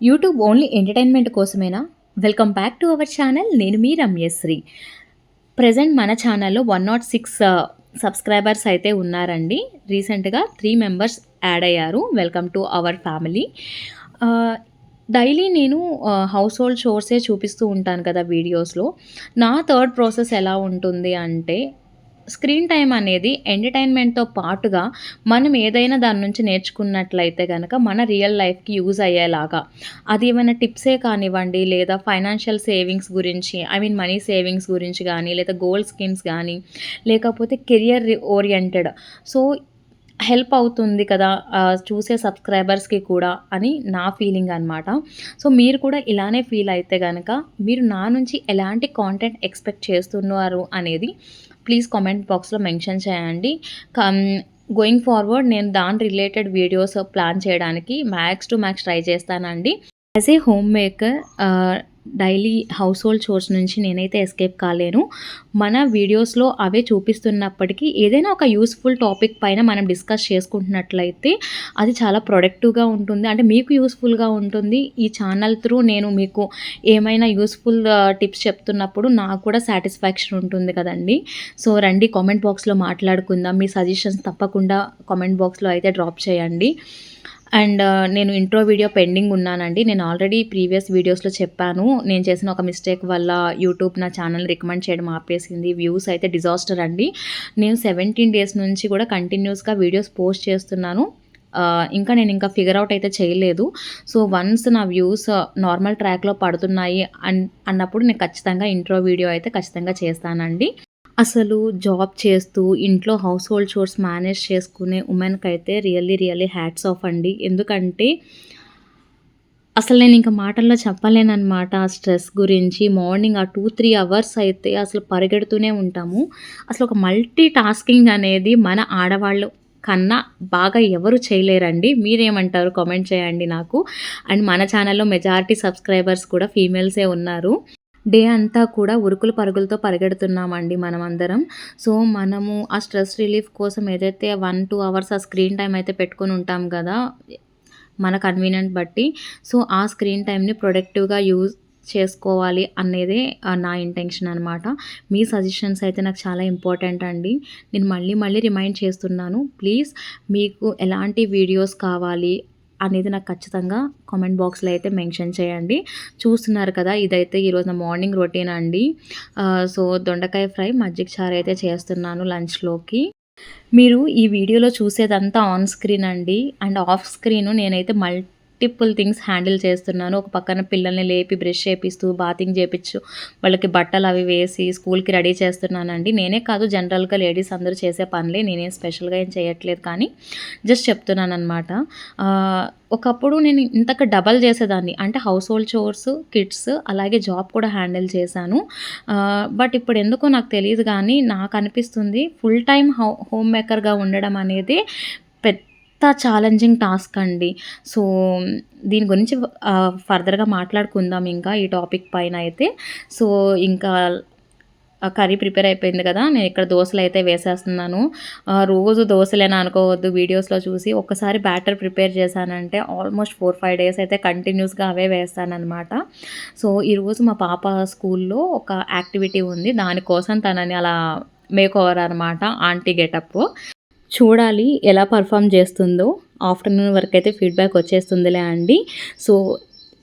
YouTube only entertainment కోసమేనా? Welcome back to our channel. నేను మీ రమ్యశ్రీ. ప్రెజెంట్ మన ఛానల్‌లో 106 సబ్స్క్రైబర్స్ అయితే ఉన్నారండి. రీసెంట్‌గా 3 మెంబర్స్ యాడ్ అయ్యారు. Welcome to our family. ఆహ్, డైలీ నేను హౌస్ హోల్డ్ చోర్సే చూపిస్తూ ఉంటాను కదా వీడియోస్‌లో. నా థాట్ ప్రాసెస్ ఎలా ఉంటుంది అంటే, స్క్రీన్ టైమ్ అనేది ఎంటర్‌టైన్‌మెంట్‌తో పాటుగా మనం ఏదైనా దాని నుంచి నేర్చుకున్నట్లయితే గనక మన రియల్ లైఫ్‌కి యూజ్ అయ్యేలాగా, అది ఏమైనా టిప్సే కానివ్వండి, లేదా ఫైనాన్షియల్ సేవింగ్స్ గురించి మనీ సేవింగ్స్ గురించి గానీ, లేదా గోల్ స్కీమ్స్ గానీ, లేకపోతే కెరియర్ ఓరియెంటెడ్. సో, హెల్ప్ అవుతుంది కదా! చూసే సబ్స్క్రైబర్స్‌కి కూడా అని నా ఫీలింగ్ అనమాట. సో, మీరు కూడా ఇలానే ఫీల్ అయితే గనక, మీరు నా నుంచి ఎలాంటి కాంటెంట్ ఎక్స్‌పెక్ట్ చేస్తున్నారు అనేది ప్లీజ్ కామెంట్ బాక్స్‌లో మెన్షన్ చేయండి. కం గోయింగ్ ఫార్వర్డ్ నేను దాని రిలేటెడ్ వీడియోస్ ప్లాన్ చేయడానికి మ్యాక్స్ టు మ్యాక్స్ ట్రై చేస్తానండి. As a home maker daily house hold chores నుంచి నేనైతే ఎస్కేప్ కాలేను. మన వీడియోస్‌లో అవే చూపిస్తున్నప్పటికీ ఏదైనా ఒక యూజ్‌ఫుల్ టాపిక్ పైన మనం డిస్కస్ చేసుకుంటున్నట్లయితే అది చాలా ప్రొడక్టివ్‌గా ఉంటుంది. అంటే మీకు యూజ్‌ఫుల్‌గా ఉంటుంది. ఈ ఛానల్ త్రూ నేను మీకు ఏమైనా యూజ్‌ఫుల్ టిప్స్ చెప్తున్నప్పుడు నాకు కూడా సాటిస్ఫాక్షన్ ఉంటుంది కదండీ! సో, రండి కామెంట్ బాక్స్‌లో మాట్లాడుకుందాం. మీ సజెషన్స్ తప్పకుండా కామెంట్ బాక్స్‌లో అయితే డ్రాప్ చేయండి. అండ్ నేను ఇంట్రో వీడియో పెండింగ్ ఉన్నానండి. నేను ఆల్రెడీ ప్రీవియస్ వీడియోస్‌లో చెప్పాను. నేను చేసిన ఒక మిస్టేక్ వల్ల యూట్యూబ్ నా ఛానెల్‌ని రికమెండ్ చేయడం ఆపేసింది. వ్యూస్ అయితే డిజాస్టర్ అండి. నేను 17 డేస్ నుంచి కూడా కంటిన్యూస్‌గా వీడియోస్ పోస్ట్ చేస్తున్నాను. ఇంకా నేను ఫిగర్ ఔట్ అయితే చేయలేదు. సో, వన్స్ నా వ్యూస్ నార్మల్ ట్రాక్‌లో పడుతున్నాయి అన్నప్పుడు నేను ఖచ్చితంగా ఇంట్రో వీడియో అయితే ఖచ్చితంగా చేస్తానండి. అసలు జాబ్ చేస్తూ, ఇంట్లో హౌస్ హోల్డ్ చోర్స్ మేనేజ్ చేసుకునే వుమెన్‌కైతే రియల్లీ హ్యాట్స్ ఆఫ్ అండి. ఎందుకంటే, అసలు నేనింక మాటల్లో చెప్పలేననమాట. ఆ స్ట్రెస్ గురించి మార్నింగ్ ఆ 2, 3 అవర్స్ అయితే అసలు పరిగెడుతూనే ఉంటాము. అసలు ఒక మల్టీ టాస్కింగ్ అనేది మన ఆడవాళ్ళు కన్నా బాగా ఎవరు చేయలేరండి. మీరేమంటారు? కామెంట్ చేయండి నాకు. అండ్ మన ఛానల్‌లో మెజారిటీ సబ్స్క్రైబర్స్ కూడా ఫీమేల్సే ఉన్నారు. డే అంతా కూడా ఉరుకులు పరుగులతో పరిగెడుతున్నామండి మనమందరం. సో, మనము ఆ స్ట్రెస్ రిలీఫ్ కోసం ఏదైతే 1, 2 అవర్స్ ఆ స్క్రీన్ టైమ్ అయితే పెట్టుకొని ఉంటాం గదా! మన కన్వీనియంట్ బట్టి. సో, ఆ స్క్రీన్ టైమ్‌ని ప్రొడక్టివ్‌గా యూజ్ చేసుకోవాలి అనేదే నా ఇంటెన్షన్ అనమాట. మీ సజెషన్స్ అయితే నాకు చాలా ఇంపార్టెంట్ అండి. నేను మళ్ళీ రిమైండ్ చేస్తున్నాను. ప్లీజ్ మీకు ఎలాంటి వీడియోస్ కావాలి అనేది నాకు ఖచ్చితంగా కామెంట్ బాక్స్‌లో అయితే మెన్షన్ చేయండి. చూస్తున్నారు కదా! ఇదైతే ఈరోజు నా మార్నింగ్ రొటీన్ అండి. సో, దొండకాయ ఫ్రై, మజ్జిగ చారు అయితే చేస్తున్నాను లంచ్‌లోకి. మీరు ఈ వీడియోలో చూసేదంతా ఆన్ స్క్రీన్ అండి. అండ్ ఆఫ్ స్క్రీన్ నేనైతే మల్టిపుల్ థింగ్స్ హ్యాండిల్ చేస్తున్నాను. ఒక పక్కన పిల్లల్ని లేపి బ్రష్ చేపిస్తూ, బాతింగ్ చేపిచ్చు, వాళ్ళకి బట్టలవి వేసి స్కూల్‌కి రెడీ చేస్తున్నానండి. నేనే కాదు జనరల్‌గా లేడీస్ అందరూ చేసే పనులే. నేనేం స్పెషల్‌గా ఏం చేయట్లేదు కానీ జస్ట్ చెప్తున్నాననమాట. ఒకప్పుడు నేను ఇంతకు డబల్ చేసేదాన్ని. అంటే హౌస్ హోల్డ్ చోర్స్, కిడ్స్ అలాగే జాబ్ కూడా హ్యాండిల్ చేశాను. బట్ ఇప్పుడెందుకో నాకు తెలీదు గానీ, నాకనిపిస్తుంది ఫుల్ టైమ్ హోమ్ మేకర్‌గా ఉండడం అనేది పెద్ద ఛాలెంజింగ్ టాస్క్ అండి. సో, దీని గురించి ఫర్దర్‌గా మాట్లాడుకుందాం ఇంకా ఈ టాపిక్ పైన అయితే. సో, ఇంకా కర్రీ ప్రిపేర్ అయిపోయింది కదా! నేనిక్కడ దోసలైతే వేసేస్తున్నాను. రోజు దోసలేనా అనుకోవద్దు వీడియోస్‌లో చూసి. ఒక్కసారి బ్యాటర్ ప్రిపేర్ చేశానంటే ఆల్మోస్ట్ 4, 5 డేస్ అయితే కంటిన్యూస్‌గా అవే వేస్తాననమాట. సో, ఈరోజు మా పాప స్కూల్‌లో ఒక యాక్టివిటీ ఉంది. దానికోసం తనని అలా మేకోవర్ అనమాట. Aunty getup. చూడాలి ఎలా పెర్ఫార్మ్ చేస్తుందో. ఆఫ్టర్‌నూన్ వరకైతే ఫీడ్‌బ్యాక్ వచ్చేస్తుందిలే అండి. సో,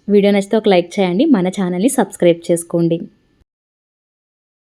వీడియో నచ్చితే ఒక లైక్ చేయండి. మన ఛానల్‌ని సబ్స్క్రైబ్ చేసుకోండి.